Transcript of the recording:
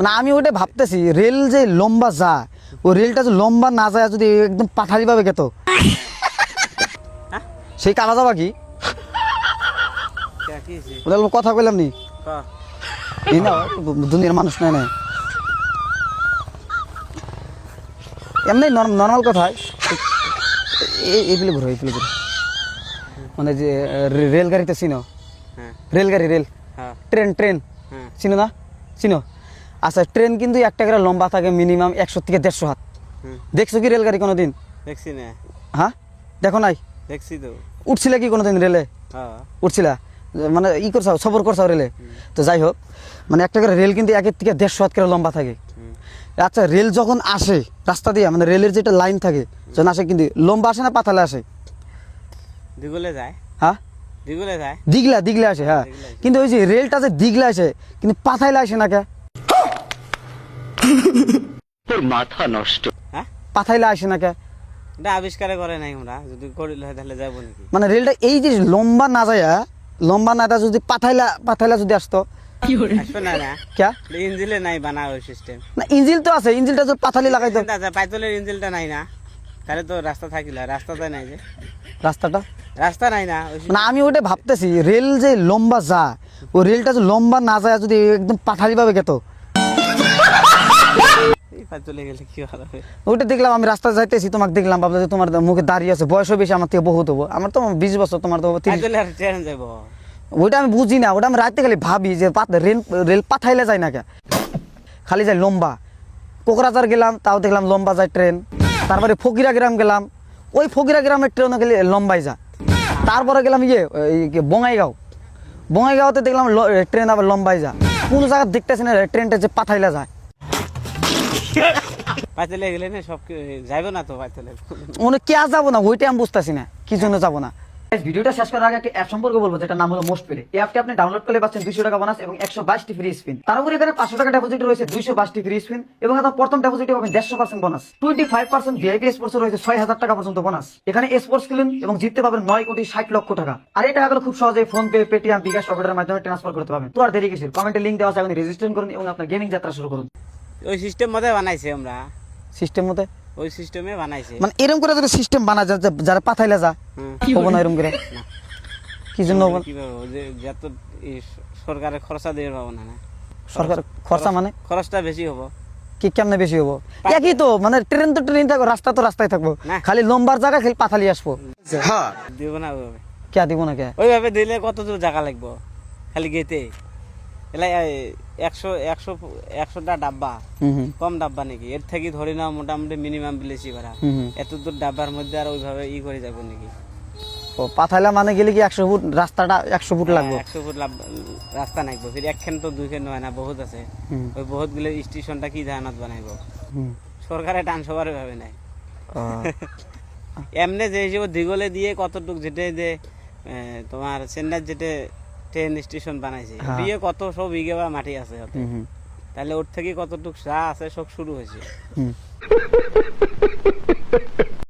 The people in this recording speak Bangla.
না আমি ওটা ভাবতেছি রেল যে লম্বা যায় ও রেলটা যে লম্বা না যায় যদি একদম পাঠালি ভাবে গেত সেই কালা যাবা কি ওদের কথা কইলাম নি এই না দুনিয়ার মানুষ নাই না এমনি নর্মাল কথায় এইগুলো ঘুরো এইগুলো ঘুরো মানে যে রেলগাড়িতে চিনো রেলগাড়ি রেল ট্রেন ট্রেন চিনো না চিনো আচ্ছা ট্রেন কিন্তু একটা করে লম্বা থাকে মিনিমাম 100 থেকে 150 হাত দেখছো কি রেলগাড়ি কোনোদিন দেখছি না হ্যাঁ দেখো নাই দেখছি তো উঠছিলে কি কোনোদিন রেলে উঠছিলা মানে ই করছাও সফর করছাও রেলে তো যাই হোক মানে একটা করে রেল কিন্তু 1 থেকে 150 হাত করে লম্বা থাকে আচ্ছা রেল যখন আসে রাস্তা দিয়ে মানে রেলের যেটা লাইন থাকে যখন আসে কিন্তু লম্বা আসে না পাতালে আসে দিগলে যায় হ্যাঁ দিগলে যায় দিগলা দিগলা আসে হ্যাঁ কিন্তু ওই যে রেলটা যে দিগলা আসে কিন্তু পাতাইলে আসে না কে তোর মাথা নষ্ট হ্যাঁ পাতাইলে আসে না কে এটা আবিষ্কার করে নাই আমরা যদি করিলে হয় তাহলে যাবো নাকি মানে রেলটা এই যে লম্বা না যায় লম্বা না যায় যদি পাতাইলা যদি আসতো আসবে না না ক্যা ইঞ্জিলে নাই বানা ওই সিস্টেম না ইঞ্জিল তো আছে ইঞ্জিলটা যদি পাতালি লাগাইতো পাইতলের ইঞ্জিলটা নাই না তাহলে তো রাস্তা থাকিলা রাস্তাটা নাই যে রাস্তাটা রাস্তা নাই না না আমি ওটা ভাবতেছি রেল যে লম্বা যায় ও রেলটা যে লম্বা না যায় যদি একদম পাঠালি ভাবে গেত পাইতলে গেলে কি হবে ওইটা দেখলাম আমি রাস্তা যাইতেছি তোমাকে দেখলাম ভাবলাম যে তোমার মুখে দাঁড়িয়ে আছে বয়সও বেশি আমার থেকে বহুত হবো আমার তো 20 বছর তোমার তো 30 পাইতলে আর ট্রেন যাবো ওইটা আমি বুঝি না ওটা আমি রাতে খালি ভাবি যে রেল পাঠাইলে যায় না কে খালি যায় লম্বা কোকরাঝার গেলাম তাও দেখলাম লম্বা যায় ট্রেন তারপরে ফকিরা গ্রাম গেলাম ওই ফকিরা গ্রামের ট্রেনও খালি লম্বাই যায় তারপরে গেলাম বঙ্গাইগাঁওতে দেখলাম ট্রেন আবার লম্বাই যায় কোন জায়গা দেখতেছি না ট্রেনটা যে পাঠাইলে যায় পাইতলে গেলে না সব যাইবো না তো পাইতলে মনে কে যাবো না ওইটা আমি বুঝতেছি না কি জন্য যাবো না ভিডিওটা শেষ করার আগে একটা অ্যাপ সম্পর্কে বলবো যেটা নাম হলো মোস্ট পে এই অ্যাপটি আপনি ডাউনলোড করলে পাচ্ছেন 200 টাকা বোনাস এবং 122টি ফ্রি স্পিন তার উপরে এখানে 500 টাকা ডিপোজিট রয়েছে 222টি ফ্রি স্পিন এবং আপনার প্রথম ডিপোজিটে পাবেন 150% বোনাস 25% ভিআইপি স্পোর্টস রয়েছে 6000 টাকা পর্যন্ত বোনাস এখানে স্পোর্টস খেলুন এবং জিততে পাবেন 9 কোটি 60 লক্ষ টাকা আর এই টাকাগুলো খুব সহজেই ফোন পে পেটিএম বিকাশ অপারেটরের মাধ্যমে ট্রান্সফার করতে পারবেন তো আর দেরি কিসের কমেন্টে লিংক দেওয়া আছে এখন রেজিস্ট্রেশন করুন এবং আপনার গেমিং যাত্রা শুরু করুন ওই সিস্টেম মতে বানাইছে আমরা সিস্টেম মতে ওই সিস্টেমে বানাইছে মানে এরকম করে যদি সিস্টেম বানা যায় যারা পাঠাইলে যা হবো না এরকম করে কি জন্য যত সরকারের খরচা দিয়ে পাবো না সরকার খরচা মানে খরচটা বেশি হবো কি কেমনে বেশি হবো একই তো মানে ট্রেন তো ট্রেন থাকবো রাস্তা তো রাস্তায় থাকবো খালি লম্বার জায়গা খালি পাথালি আসবো হ্যাঁ দিব না ওইভাবে কে দিব না কে ওইভাবে দিলে কত দূর জায়গা লাগবো খালি গেতে এলাই 100টা ডাব্বা কম ডাব্বা নাকি এর থেকে ধরে নাও মোটামুটি মিনিমাম বিলেছি ভাড়া এত দূর ডাব্বার মধ্যে আর ওইভাবে করে যাবো নাকি ও পাথাইলা মানে গেলে কি 100 ফুট রাস্তাটা 100 ফুট লাগবে 100 ফুট রাস্তা নাইবো ফির একখান তো দুইখান হয় না বহুত আছে ওই বহুত গুলো স্টেশনটা কি জানাত বানাইবো সরকারে টান সবার ভাবে নাই এমনি যে হিসেবে দিগলে দিয়ে কতটুক যেটা যে তোমার চেন্নাই যেটা ট্রেন স্টেশন বানাইছে দিয়ে কত সব বিঘে বা মাটি আছে তাহলে ওর থেকে কতটুক চা আছে সব শুরু হয়েছে